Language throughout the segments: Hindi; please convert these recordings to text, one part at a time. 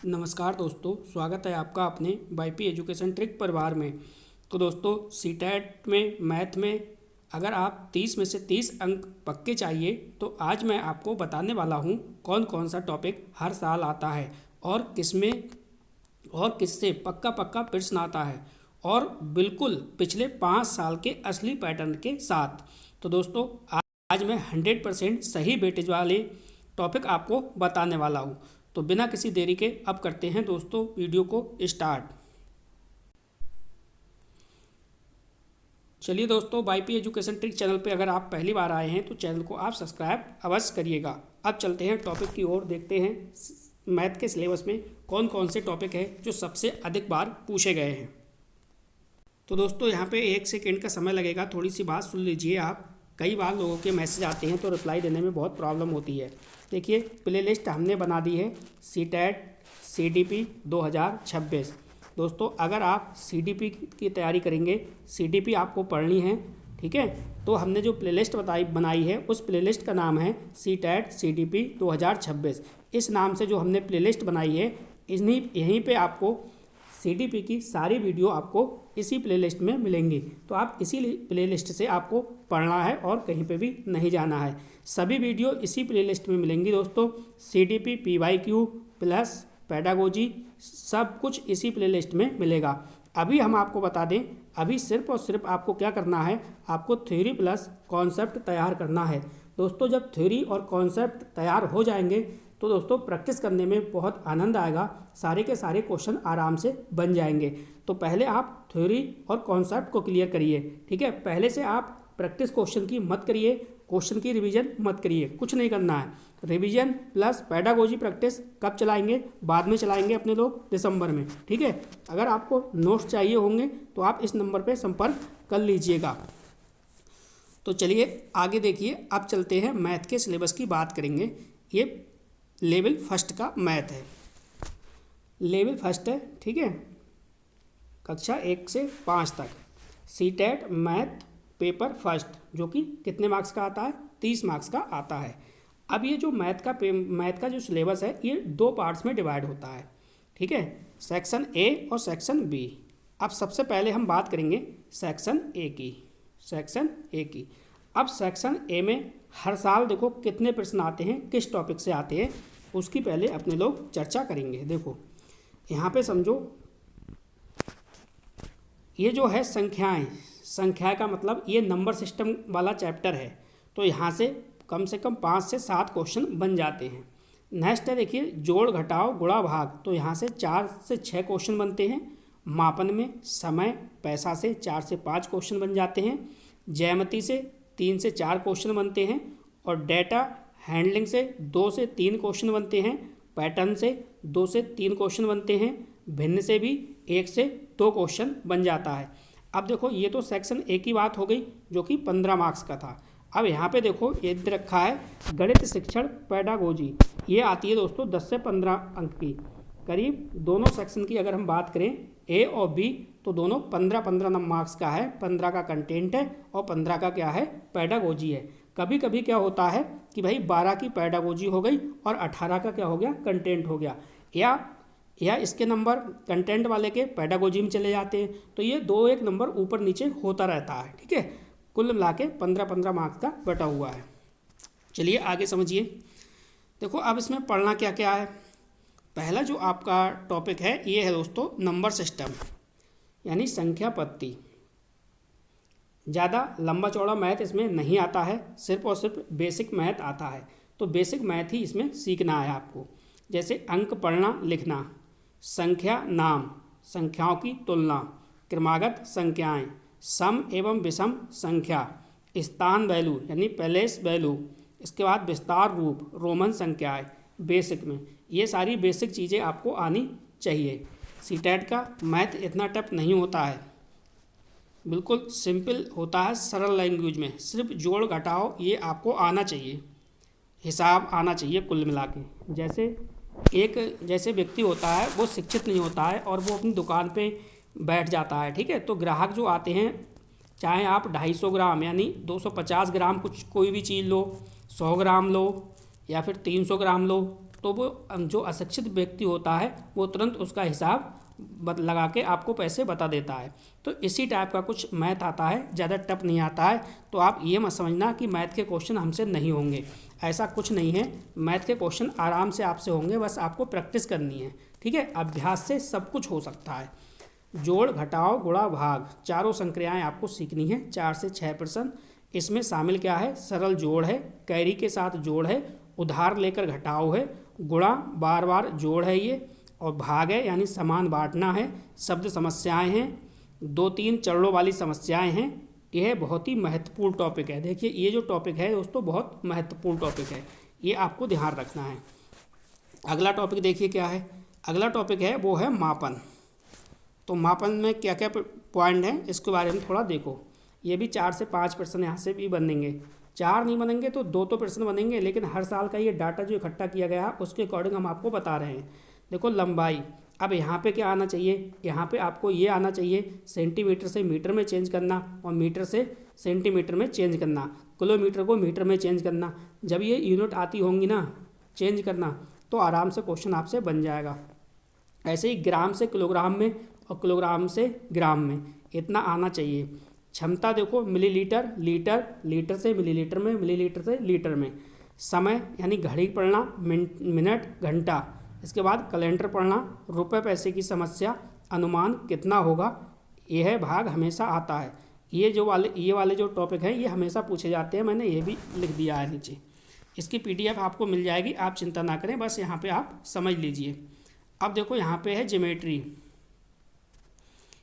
नमस्कार दोस्तों, स्वागत है आपका अपने वाईपी एजुकेशन ट्रिक परिवार में। तो दोस्तों, सीटेट में मैथ में अगर आप 30 में से 30 अंक पक्के चाहिए तो आज मैं आपको बताने वाला हूँ कौन कौन सा टॉपिक हर साल आता है और किसमें और किससे पक्का पक्का प्रश्न आता है, और बिल्कुल पिछले 5 साल के असली पैटर्न के साथ। तो दोस्तों, आज मैं 100% सही वेटेज वाले टॉपिक आपको बताने वाला हूँ। तो बिना किसी देरी के अब करते हैं दोस्तों वीडियो को स्टार्ट। चलिए दोस्तों, वाईपी एजुकेशन ट्रिक चैनल पे अगर आप पहली बार आए हैं तो चैनल को आप सब्सक्राइब अवश्य करिएगा। अब चलते हैं टॉपिक की ओर, देखते हैं मैथ के सिलेबस में कौन कौन से टॉपिक है जो सबसे अधिक बार पूछे गए हैं। तो दोस्तों, यहाँ पे 1 सेकेंड का समय लगेगा, थोड़ी सी बात सुन लीजिए आप। कई बार लोगों के मैसेज आते हैं तो रिप्लाई देने में बहुत प्रॉब्लम होती है। देखिए, प्लेलिस्ट हमने बना दी है सीटेट सीडीपी 2026। दोस्तों, अगर आप सीडीपी की तैयारी करेंगे, सीडीपी आपको पढ़नी है, ठीक है, तो हमने जो प्लेलिस्ट बनाई है उस प्लेलिस्ट का नाम है सीटेट सीडीपी 2026। इस नाम से जो हमने प्लेलिस्ट बनाई है, यहीं पे आपको सीडीपी की सारी वीडियो आपको इसी प्लेलिस्ट में मिलेंगी। तो आप इसी प्लेलिस्ट से आपको पढ़ना है और कहीं पे भी नहीं जाना है। सभी वीडियो इसी प्लेलिस्ट में मिलेंगी दोस्तों। सीडीपी पीवाईक्यू प्लस पेडागोजी सब कुछ इसी प्लेलिस्ट में मिलेगा। अभी हम आपको बता दें, अभी सिर्फ और सिर्फ आपको क्या करना है, आपको थ्योरी प्लस कॉन्सेप्ट तैयार करना है। दोस्तों, जब थ्योरी और कॉन्सेप्ट तैयार हो जाएंगे तो दोस्तों प्रैक्टिस करने में बहुत आनंद आएगा, सारे के सारे क्वेश्चन आराम से बन जाएंगे। तो पहले आप थ्योरी और कॉन्सेप्ट को क्लियर करिए, ठीक है। पहले से आप प्रैक्टिस क्वेश्चन की मत करिए, क्वेश्चन की रिवीजन मत करिए, कुछ नहीं करना है। रिवीजन प्लस पेडागोजी प्रैक्टिस कब चलाएंगे? बाद में चलाएंगे अपने लोग, दिसंबर में, ठीक है। अगर आपको नोट्स चाहिए होंगे तो आप इस नंबर पर संपर्क कर लीजिएगा। तो चलिए आगे देखिए, अब चलते हैं मैथ के सिलेबस की बात करेंगे। ये लेवल फर्स्ट का मैथ है, लेवल फर्स्ट है, ठीक है, कक्षा 1 से 5 तक सीटेट मैथ पेपर फर्स्ट, जो कि कितने मार्क्स का आता है? 30 मार्क्स का आता है। अब ये जो मैथ का जो सिलेबस है ये 2 पार्ट्स में डिवाइड होता है, ठीक है, सेक्शन ए और सेक्शन बी। अब सबसे पहले हम बात करेंगे सेक्शन ए की, सेक्शन ए की। अब सेक्शन ए में हर साल देखो कितने प्रश्न आते हैं, किस टॉपिक से आते हैं, उसकी पहले अपने लोग चर्चा करेंगे। देखो यहाँ पे समझो, ये जो है संख्याएं, संख्या का मतलब ये नंबर सिस्टम वाला चैप्टर है। तो यहाँ से कम 5 से 7 क्वेश्चन बन जाते हैं। नेक्स्ट है, देखिए, जोड़ घटाव गुणा भाग। तो यहाँ से 4 से 6 क्वेश्चन बनते हैं। मापन में समय पैसा से 4 से 5 क्वेश्चन बन जाते हैं। ज्यामिति से 3 से 4 क्वेश्चन बनते हैं। और डेटा हैंडलिंग से 2 से 3 क्वेश्चन बनते हैं। पैटर्न से 2 से 3 क्वेश्चन बनते हैं। भिन्न से भी 1 से 2 क्वेश्चन बन जाता है। अब देखो, ये तो सेक्शन ए की बात हो गई जो कि 15 मार्क्स का था। अब यहाँ पे देखो ये रखा है गणित शिक्षण पेडागोजी, ये आती है दोस्तों 10 से 15 अंक की करीब। दोनों सेक्शन की अगर हम बात करें ए और बी, तो दोनों 15-15 मार्क्स का है। 15 का कंटेंट है और 15 का क्या है, पेडागोजी है। कभी कभी क्या होता है कि भाई 12 की पेडागोजी हो गई और 18 का क्या हो गया, कंटेंट हो गया, या इसके नंबर कंटेंट वाले के पेडागोजी में चले जाते हैं। तो ये 2-1 नंबर ऊपर नीचे होता रहता है, ठीक है। कुल मिला के 15-15 मार्क्स का बटा हुआ है। चलिए आगे समझिए। देखो, अब इसमें पढ़ना क्या क्या है। पहला जो आपका टॉपिक है ये है दोस्तों नंबर सिस्टम, यानी संख्या पत्ती। ज़्यादा लंबा चौड़ा मैथ इसमें नहीं आता है, सिर्फ और सिर्फ बेसिक मैथ आता है। तो बेसिक मैथ ही इसमें सीखना है आपको, जैसे अंक पढ़ना लिखना, संख्या नाम, संख्याओं की तुलना, क्रमागत संख्याएं, सम एवं विषम संख्या, स्थान वैल्यू यानी प्लेस वैल्यू, इसके बाद विस्तार रूप, रोमन संख्याएं। बेसिक में ये सारी बेसिक चीज़ें आपको आनी चाहिए। सीटेट का मैथ इतना टफ नहीं होता है, बिल्कुल सिंपल होता है, सरल लैंग्वेज में। सिर्फ जोड़ घटाव ये आपको आना चाहिए, हिसाब आना चाहिए कुल मिला के। जैसे व्यक्ति होता है वो शिक्षित नहीं होता है और वो अपनी दुकान पे बैठ जाता है, ठीक है। तो ग्राहक जो आते हैं, चाहे आप 250 ग्राम यानी 250 ग्राम कुछ कोई भी चीज़ लो, 100 ग्राम लो या फिर 300 ग्राम लो, तो वो जो अशिक्षित व्यक्ति होता है वो तुरंत उसका हिसाब लगा के आपको पैसे बता देता है। तो इसी टाइप का कुछ मैथ आता है, ज़्यादा टफ नहीं आता है। तो आप ये मत समझना कि मैथ के क्वेश्चन हमसे नहीं होंगे, ऐसा कुछ नहीं है। मैथ के क्वेश्चन आराम से आपसे होंगे, बस आपको प्रैक्टिस करनी है, ठीक है। अभ्यास से सब कुछ हो सकता है। जोड़, घटाओ, गुणा, भाग, चारों संक्रियाएं आपको सीखनी है। 4 से 6 प्रश्न इसमें शामिल क्या है? सरल जोड़ है, कैरी के साथ जोड़ है, उधार लेकर घटाओ है, गुणा बार बार जोड़ है ये, और भाग है यानी समान बांटना है, शब्द समस्याएं हैं, 2-3 चरणों वाली समस्याएं हैं। यह बहुत ही महत्वपूर्ण टॉपिक है। देखिए ये जो टॉपिक है दोस्तों बहुत महत्वपूर्ण टॉपिक है, ये आपको ध्यान रखना है। अगला टॉपिक देखिए क्या है। अगला टॉपिक है वो है मापन। तो मापन में क्या क्या पॉइंट हैं इसके बारे में थोड़ा देखो। ये भी 4 से 5 प्रश्न यहाँ से भी बनेंगे, 4 नहीं बनेंगे तो 2 तो प्रश्न बनेंगे, लेकिन हर साल का ये डाटा जो इकट्ठा किया गया है उसके अकॉर्डिंग हम आपको बता रहे हैं। देखो लंबाई, अब यहाँ पे क्या आना चाहिए? यहाँ पे आपको ये आना चाहिए सेंटीमीटर से मीटर में चेंज करना और मीटर से सेंटीमीटर में चेंज करना, किलोमीटर को मीटर में चेंज करना। जब ये यूनिट आती होंगी ना चेंज करना तो आराम से क्वेश्चन आपसे बन जाएगा। ऐसे ही ग्राम से किलोग्राम में और किलोग्राम से ग्राम में इतना आना चाहिए। क्षमता देखो मिलीलीटर, लीटर, लीटर से मिलीलीटर में, मिलीलीटर से लीटर में। समय यानी घड़ी पढ़ना, मिनट, घंटा। इसके बाद कैलेंडर पढ़ना, रुपए पैसे की समस्या, अनुमान कितना होगा, यह भाग हमेशा आता है। ये वाले जो टॉपिक हैं ये हमेशा पूछे जाते हैं, मैंने ये भी लिख दिया है नीचे। इसकी PDF आपको मिल जाएगी, आप चिंता ना करें, बस यहाँ पे आप समझ लीजिए। अब देखो यहाँ पे है ज्योमेट्री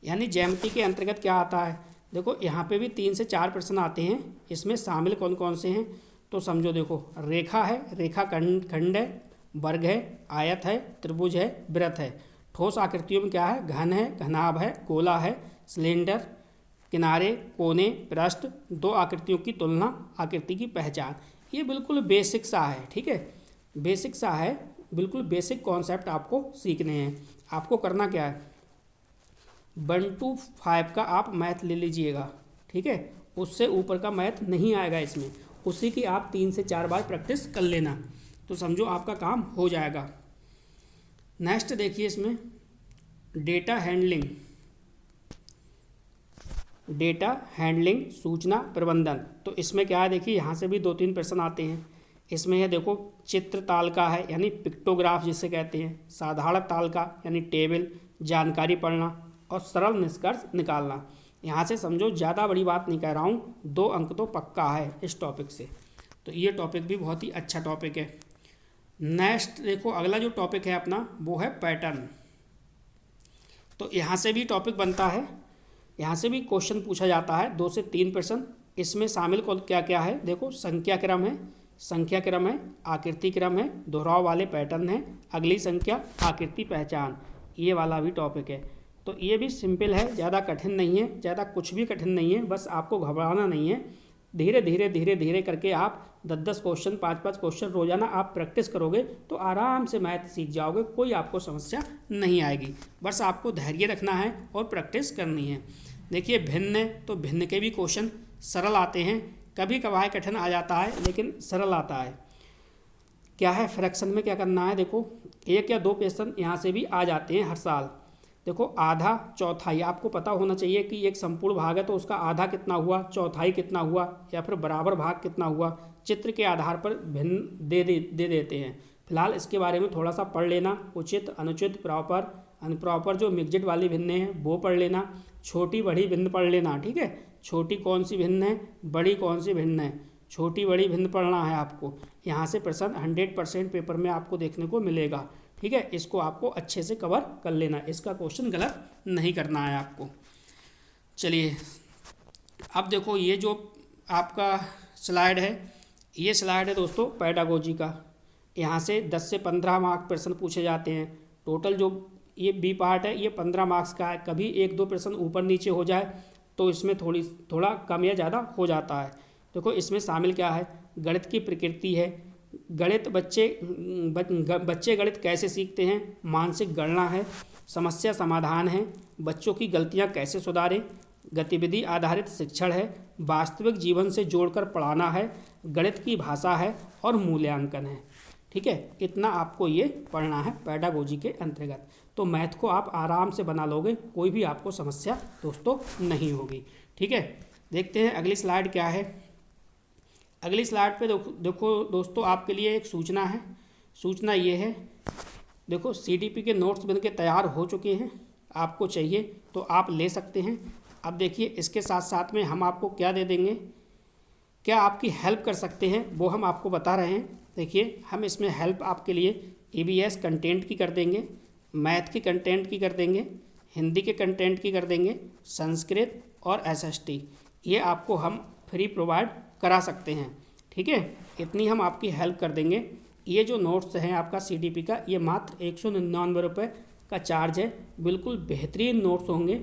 यानी ज्यामिति के अंतर्गत क्या आता है। देखो यहाँ पे भी 3 से 4 प्रश्न आते हैं। इसमें शामिल कौन कौन से हैं तो समझो। देखो रेखा है, रेखा खंड है, वर्ग है, आयत है, त्रिभुज है, वृत्त है। ठोस आकृतियों में क्या है? घन है, घनाभ है, गोला है, सिलेंडर, किनारे, कोने, पृष्ठ, 2 आकृतियों की तुलना, आकृति की पहचान। ये बिल्कुल बेसिक सा है, ठीक है, बेसिक सा है, बिल्कुल बेसिक कॉन्सेप्ट आपको सीखने हैं। आपको करना क्या है 1 to 5 का आप मैथ ले लीजिएगा, ठीक है, उससे ऊपर का मैथ नहीं आएगा इसमें। उसी की आप 3 से 4 बार प्रैक्टिस कर लेना तो समझो आपका काम हो जाएगा। नेक्स्ट देखिए इसमें डेटा हैंडलिंग, डेटा हैंडलिंग, सूचना प्रबंधन। तो इसमें क्या है देखिए यहाँ से भी 2-3 प्रश्न आते हैं। इसमें है देखो चित्र ताल का है यानी पिक्टोग्राफ जिसे कहते हैं, साधारण ताल का यानी टेबल, जानकारी पढ़ना और सरल निष्कर्ष निकालना। यहाँ से समझो ज़्यादा बड़ी बात नहीं कह रहा हूँ, 2 अंक तो पक्का है इस टॉपिक से। तो ये टॉपिक भी बहुत ही अच्छा टॉपिक है। नेक्स्ट देखो अगला जो टॉपिक है अपना वो है पैटर्न। तो यहाँ से भी टॉपिक बनता है, यहाँ से भी क्वेश्चन पूछा जाता है 2 से 3 प्रश्न। इसमें शामिल क्या क्या है देखो, संख्या क्रम है, संख्या क्रम है, आकृति क्रम है, दोहराव वाले पैटर्न है, अगली संख्या, आकृति पहचान, ये वाला भी टॉपिक है। तो ये भी सिंपल है, ज़्यादा कठिन नहीं है, ज़्यादा कुछ भी कठिन नहीं है, बस आपको घबराना नहीं है। धीरे धीरे धीरे धीरे करके आप 10-10 क्वेश्चन, 5-5 क्वेश्चन रोजाना आप प्रैक्टिस करोगे तो आराम से मैथ सीख जाओगे, कोई आपको समस्या नहीं आएगी। बस आपको धैर्य रखना है और प्रैक्टिस करनी है। देखिए भिन्न है तो भिन्न के भी क्वेश्चन सरल आते हैं, कभी कभार कठिन आ जाता है लेकिन सरल आता है। क्या है फ्रैक्शन में क्या करना है, देखो 1 या 2 क्वेश्चन यहाँ से भी आ जाते हैं हर साल। देखो आधा, चौथाई, आपको पता होना चाहिए कि एक संपूर्ण भाग है तो उसका आधा कितना हुआ, चौथाई कितना हुआ, या फिर बराबर भाग कितना हुआ, चित्र के आधार पर भिन्न दे देते हैं। फिलहाल इसके बारे में थोड़ा सा पढ़ लेना, उचित, अनुचित, प्रॉपर, अनप्रॉपर, जो मिक्स्ड वाली भिन्न है वो पढ़ लेना, छोटी बड़ी भिन्न पढ़ लेना, ठीक है, छोटी कौन सी भिन्न है, बड़ी कौन सी भिन्न है, छोटी बड़ी भिन्न पढ़ना है आपको। यहाँ से प्रश्न 100% पेपर में आपको देखने को मिलेगा, ठीक है, इसको आपको अच्छे से कवर कर लेना, इसका क्वेश्चन गलत नहीं करना है आपको। चलिए अब देखो ये जो आपका स्लाइड है, ये स्लाइड है दोस्तों पेडागोजी का। यहाँ से 10 से 15 मार्क्स प्रश्न पूछे जाते हैं। टोटल जो ये बी पार्ट है ये 15 मार्क्स का है। कभी 1-2 प्रश्न ऊपर नीचे हो जाए तो इसमें थोड़ा कम या ज़्यादा हो जाता है। देखो इसमें शामिल क्या है, गणित की प्रकृति है, गणित बच्चे गणित कैसे सीखते हैं, मानसिक गणना है, समस्या समाधान है, बच्चों की गलतियां कैसे सुधारें, गतिविधि आधारित शिक्षण है, वास्तविक जीवन से जोड़कर पढ़ाना है, गणित की भाषा है और मूल्यांकन है। ठीक है, इतना आपको ये पढ़ना है पेडागोजी के अंतर्गत। तो मैथ को आप आराम से बना लोगे, कोई भी आपको समस्या दोस्तों नहीं होगी। ठीक है, देखते हैं अगली स्लाइड क्या है। अगली स्लाइड पे देखो दोस्तों, आपके लिए एक सूचना है। सूचना ये है, देखो CDP के नोट्स बन के तैयार हो चुके हैं, आपको चाहिए तो आप ले सकते हैं। अब देखिए, इसके साथ साथ में हम आपको क्या दे देंगे, क्या आपकी हेल्प कर सकते हैं वो हम आपको बता रहे हैं। देखिए, हम इसमें हेल्प आपके लिए EVS कंटेंट की कर देंगे, मैथ की कंटेंट की कर देंगे, हिंदी के कंटेंट की कर देंगे, संस्कृत और SST, ये आपको हम फ्री प्रोवाइड करा सकते हैं। ठीक है, इतनी हम आपकी हेल्प कर देंगे। ये जो नोट्स हैं आपका CDP का, ये मात्र 199 रुपये का चार्ज है। बिल्कुल बेहतरीन नोट्स होंगे,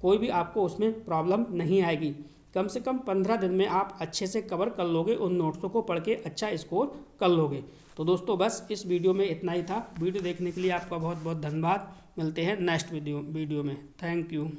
कोई भी आपको उसमें प्रॉब्लम नहीं आएगी। कम से कम 15 दिन में आप अच्छे से कवर कर लोगे, उन नोट्सों को पढ़ के अच्छा स्कोर कर लोगे। तो दोस्तों बस इस वीडियो में इतना ही था। वीडियो देखने के लिए आपका बहुत बहुत धन्यवाद। मिलते हैं नेक्स्ट वीडियो में। Thank you.